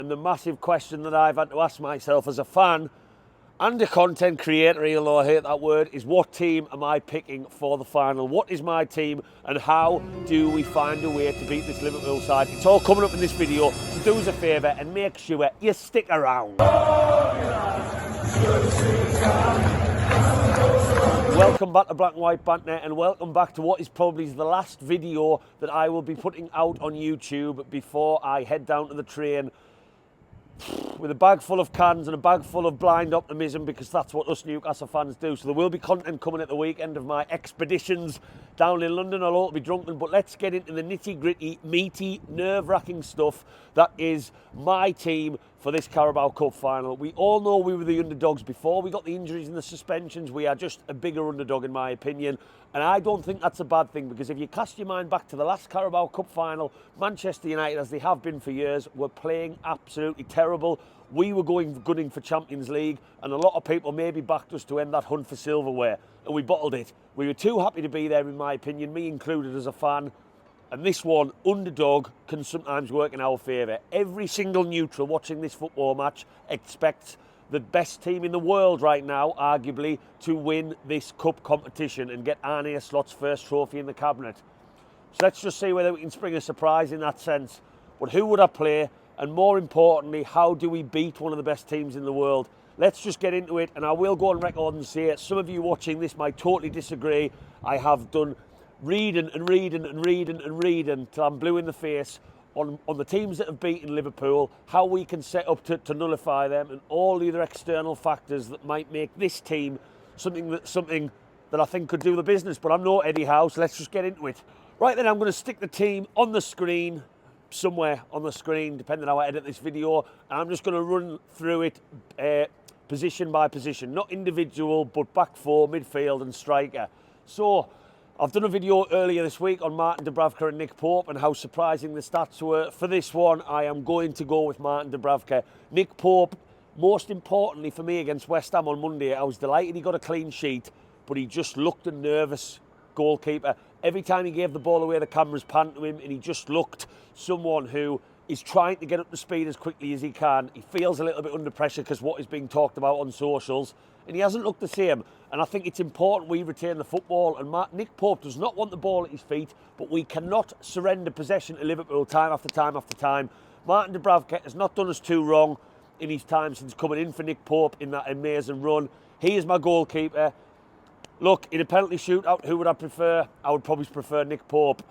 And the massive question that I've had to ask myself as a fan and a content creator, even though I hate that word, is what team am I picking for the final? What is my team and how do we find a way to beat this Liverpool side? It's all coming up in this video, so do us a favour and make sure you stick around. Welcome back to Black and White Banter, and welcome back to what is probably the last video that I will be putting out on YouTube before I head down to the train with a bag full of cans and a bag full of blind optimism, because that's what us Newcastle fans do. So there will be content coming at the weekend of my expeditions down in London. I'll all be drunken, but let's get into the nitty-gritty, meaty, nerve-wracking stuff that is my team for this Carabao Cup final. We all know we were the underdogs before we got the injuries and the suspensions. We are just a bigger underdog in my opinion, and I don't think that's a bad thing, because if you cast your mind back to the last Carabao Cup final, Manchester United, as they have been for years, were playing absolutely terrible. We were gunning for Champions League, and a lot of people maybe backed us to end that hunt for silverware, and we bottled it. We were too happy to be there, in my opinion, me included as a fan. And this one, underdog, can sometimes work in our favour. Every single neutral watching this football match expects the best team in the world right now, arguably, to win this cup competition and get Arne Slot's first trophy in the cabinet. So let's just see whether we can spring a surprise in that sense. But who would I play? And more importantly, how do we beat one of the best teams in the world? Let's just get into it, and I will go on record and say it. Some of you watching this might totally disagree. I have done reading till I'm blue in the face on the teams that have beaten Liverpool, how we can set up to nullify them, and all the other external factors that might make this team something that I think could do the business. But I'm not Eddie Howe, so let's just get into it. Right then, I'm going to stick the team on the screen, somewhere on the screen, depending on how I edit this video, and I'm just going to run through it position by position, not individual, but back four, midfield and striker. So I've done a video earlier this week on Martin Dubravka and Nick Pope and how surprising the stats were. For this one, I am going to go with Martin Dubravka. Nick Pope, most importantly for me against West Ham on Monday, I was delighted he got a clean sheet, but he just looked a nervous goalkeeper. Every time he gave the ball away, the cameras panned to him, and he just looked someone who is trying to get up to speed as quickly as he can. He feels a little bit under pressure because what is being talked about on socials, and he hasn't looked the same. And I think it's important we retain the football, and Nick Pope does not want the ball at his feet, but we cannot surrender possession to Liverpool time after time after time. Martin Dubravka has not done us too wrong in his time since coming in for Nick Pope in that amazing run. He is my goalkeeper. Look, in a penalty shootout, who would I prefer? I would probably prefer Nick Pope.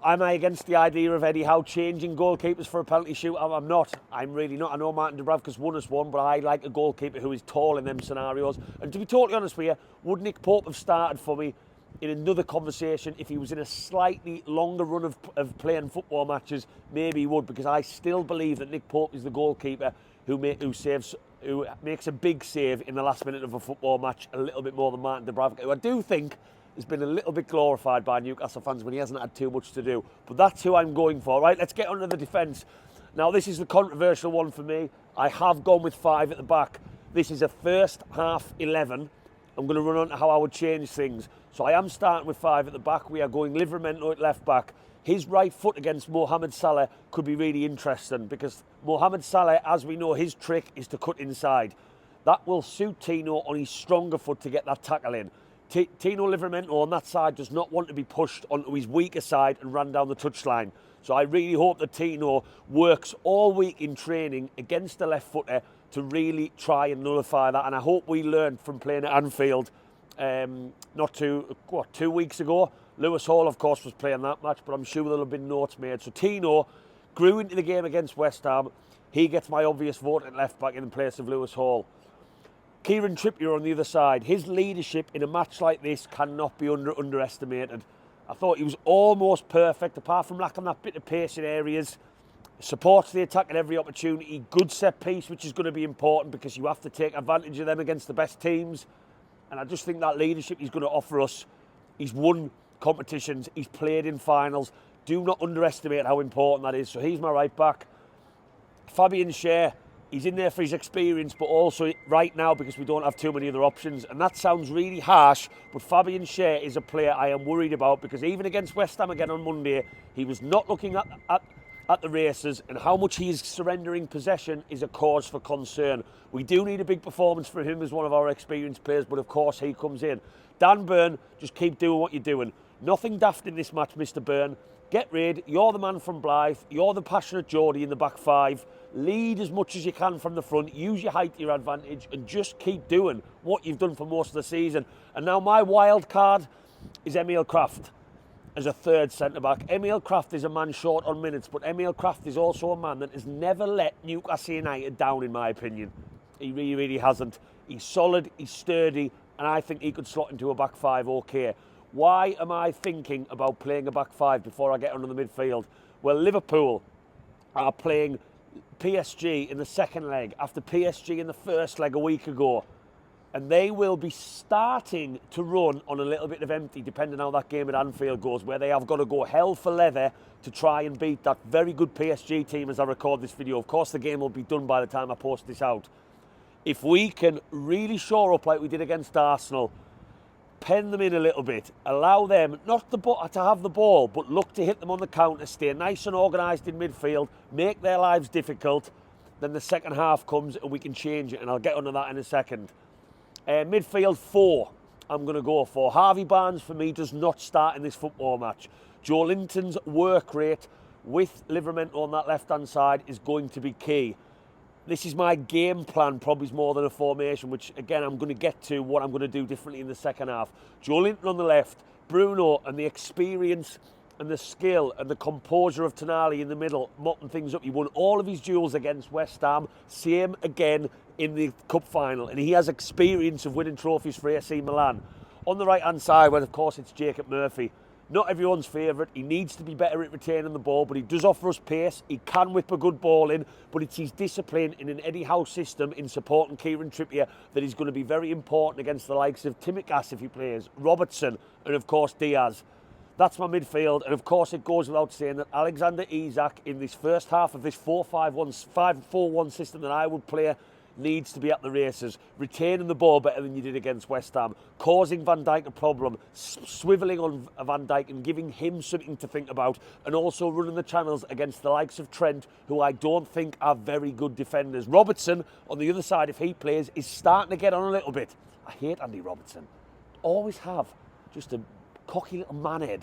Am I against the idea of Eddie Howe changing goalkeepers for a penalty shootout? I'm not. I'm really not. I know Martin Dubravka's won us one, but I like a goalkeeper who is tall in them scenarios. And to be totally honest with you, would Nick Pope have started for me in another conversation if he was in a slightly longer run of playing football matches? Maybe he would, because I still believe that Nick Pope is the goalkeeper who makes a big save in the last minute of a football match a little bit more than Martin Dubravka, who I do think has been a little bit glorified by Newcastle fans when he hasn't had too much to do. But that's who I'm going for. Right, let's get onto the defence. Now, this is the controversial one for me. I have gone with 5 at the back. This is a first half 11. I'm going to run on to how I would change things. So I am starting with 5 at the back. We are going Livramento at left back. His right foot against Mohamed Salah could be really interesting, because Mohamed Salah, as we know, his trick is to cut inside. That will suit Tino on his stronger foot to get that tackle in. Tino Livramento on that side does not want to be pushed onto his weaker side and run down the touchline. So I really hope that Tino works all week in training against the left footer to really try and nullify that. And I hope we learned from playing at Anfield 2 weeks ago. Lewis Hall, of course, was playing that match, but I'm sure there'll have been notes made. So Tino grew into the game against West Ham. He gets my obvious vote at left back in place of Lewis Hall. Kieran Trippier on the other side. His leadership in a match like this cannot be underestimated. I thought he was almost perfect, apart from lacking that bit of pace in areas. Supports the attack at every opportunity. Good set piece, which is going to be important because you have to take advantage of them against the best teams. And I just think that leadership he's going to offer us. He's won competitions. He's played in finals. Do not underestimate how important that is. So he's my right back. Fabian Schär. He's in there for his experience, but also right now because we don't have too many other options. And that sounds really harsh, but Fabian Schär is a player I am worried about, because even against West Ham again on Monday, he was not looking at at the races, and how much he is surrendering possession is a cause for concern. We do need a big performance from him as one of our experienced players, but of course he comes in. Dan Burn, just keep doing what you're doing. Nothing daft in this match, Mr. Burn. Get rid. You're the man from Blythe. You're the passionate Geordie in the back five. Lead as much as you can from the front. Use your height to your advantage and just keep doing what you've done for most of the season. And now my wild card is Emil Kraft as a third centre-back. Emil Kraft is a man short on minutes, but Emil Kraft is also a man that has never let Newcastle United down, in my opinion. He really, really hasn't. He's solid, he's sturdy, and I think he could slot into a back five okay. Why am I thinking about playing a back five before I get onto the midfield? Well, Liverpool are playing PSG in the second leg after PSG in the first leg a week ago. And they will be starting to run on a little bit of empty, depending on how that game at Anfield goes, where they have got to go hell for leather to try and beat that very good PSG team as I record this video. Of course, the game will be done by the time I post this out. If we can really shore up like we did against Arsenal, pen them in a little bit, allow them not to have the ball, but look to hit them on the counter, stay nice and organised in midfield, make their lives difficult, then the second half comes and we can change it, and I'll get onto that in a second. Midfield 4, I'm going to go for. Harvey Barnes, for me, does not start in this football match. Joe Linton's work rate with Livramento on that left-hand side is going to be key. This is my game plan, probably more than a formation, which, again, I'm going to get to what I'm going to do differently in the second half. Joe Linton on the left, Bruno, and the experience and the skill and the composure of Tonali in the middle, mopping things up. He won all of his duels against West Ham, same again in the cup final, and he has experience of winning trophies for AC Milan. On the right-hand side, well, of course, it's Jacob Murphy. Not everyone's favourite. He needs to be better at retaining the ball, but he does offer us pace. He can whip a good ball in, but it's his discipline in an Eddie Howe system in supporting Kieran Trippier that is going to be very important against the likes of Tsimikas if he plays, Robertson, and of course Diaz. That's my midfield, and of course it goes without saying that Alexander Isak in this first half of this 4-5-1 system that I would play needs to be at the races, retaining the ball better than you did against West Ham, causing Van Dijk a problem, swivelling on Van Dijk and giving him something to think about, and also running the channels against the likes of Trent, who I don't think are very good defenders. Robertson, on the other side, if he plays, is starting to get on a little bit. I hate Andy Robertson. Always have. Just a cocky little manhead.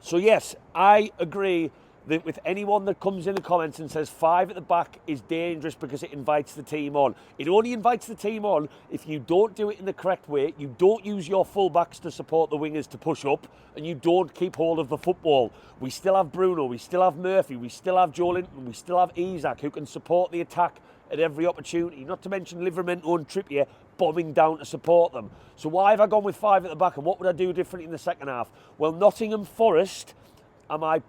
So yes, I agree that with anyone that comes in the comments and says 5 at the back is dangerous because it invites the team on. It only invites the team on if you don't do it in the correct way, you don't use your full-backs to support the wingers to push up, and you don't keep hold of the football. We still have Bruno, we still have Murphy, we still have Joe Linton, we still have Isak, who can support the attack at every opportunity, not to mention Livramento and Trippier bombing down to support them. So why have I gone with 5 at the back, and what would I do differently in the second half? Well, Nottingham Forest are my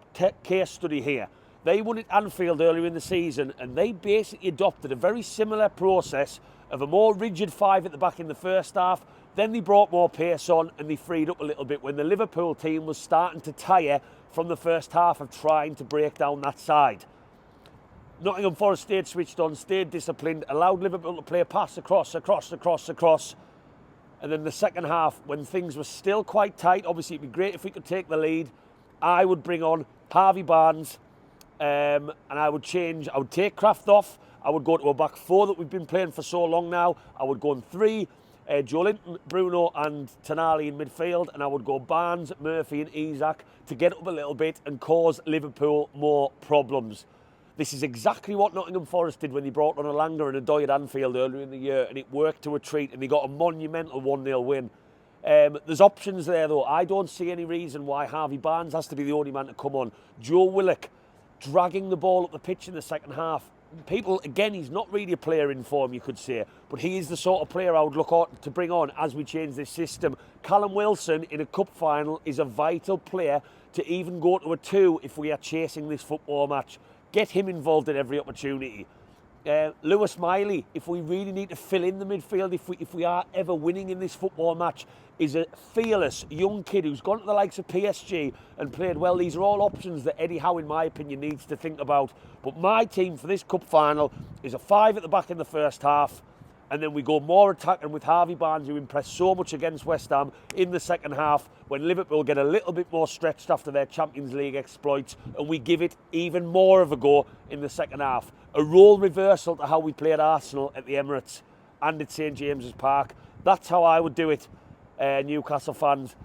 case study here. They won at Anfield earlier in the season, and they basically adopted a very similar process of a more rigid 5 at the back in the first half. Then they brought more pace on and they freed up a little bit when the Liverpool team was starting to tire from the first half of trying to break down that side. Nottingham Forest stayed switched on, stayed disciplined, allowed Liverpool to play a pass across. And then the second half, when things were still quite tight, obviously it'd be great if we could take the lead, I would bring on Harvey Barnes, and I would take Kraft off. I would go to a back 4 that we've been playing for so long now. I would go in 3, Joe Linton, Bruno and Tonali in midfield, and I would go Barnes, Murphy and Isak to get up a little bit and cause Liverpool more problems. This is exactly what Nottingham Forest did when they brought on Elanga and Adoy at Anfield earlier in the year, and it worked to a treat, and they got a monumental 1-0 win. There's options there, though. I don't see any reason why Harvey Barnes has to be the only man to come on. Joe Willock dragging the ball up the pitch in the second half. People, again, he's not really a player in form, you could say, but he is the sort of player I would look to bring on as we change this system. Callum Wilson in a cup final is a vital player to even go to a 2 if we are chasing this football match. Get him involved at every opportunity. Lewis Miley, if we really need to fill in the midfield, if we are ever winning in this football match, is a fearless young kid who's gone to the likes of PSG and played well. These are all options that Eddie Howe, in my opinion, needs to think about. But my team for this cup final is a 5 at the back in the first half, and then we go more attacking with Harvey Barnes, who impressed so much against West Ham in the second half, when Liverpool get a little bit more stretched after their Champions League exploits, and we give it even more of a go in the second half. A role reversal to how we played Arsenal at the Emirates and at St James's Park. That's how I would do it, Newcastle fans.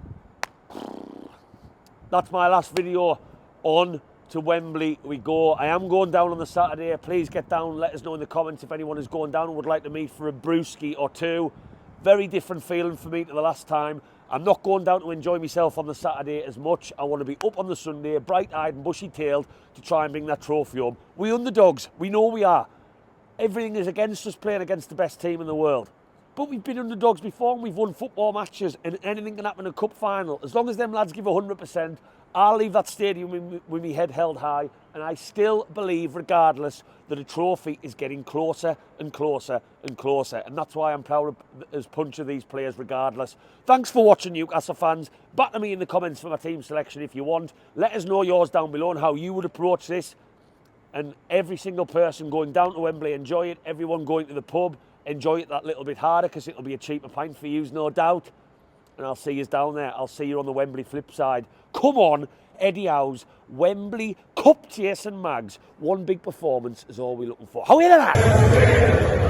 That's my last video. On to Wembley we go. I am going down on the Saturday. Please get down, let us know in the comments if anyone is going down and would like to meet for a brewski or two. Very different feeling for me to the last time. I'm not going down to enjoy myself on the Saturday as much. I want to be up on the Sunday, bright-eyed and bushy-tailed, to try and bring that trophy home. We underdogs. We know we are. Everything is against us playing against the best team in the world. But we've been underdogs before and we've won football matches, and anything can happen in a cup final. As long as them lads give 100%, I'll leave that stadium with my head held high, and I still believe, regardless, that a trophy is getting closer and closer and closer. And that's why I'm proud as punch of these players, regardless. Thanks for watching, Newcastle fans. Batter me in the comments for my team selection if you want. Let us know yours down below and how you would approach this. And every single person going down to Wembley, enjoy it. Everyone going to the pub, enjoy it that little bit harder, because it'll be a cheaper pint for you, no doubt. And I'll see you down there. I'll see you on the Wembley flip side. Come on, Eddie Howe's Wembley Cup chasing mags. One big performance is all we're looking for. How are you that?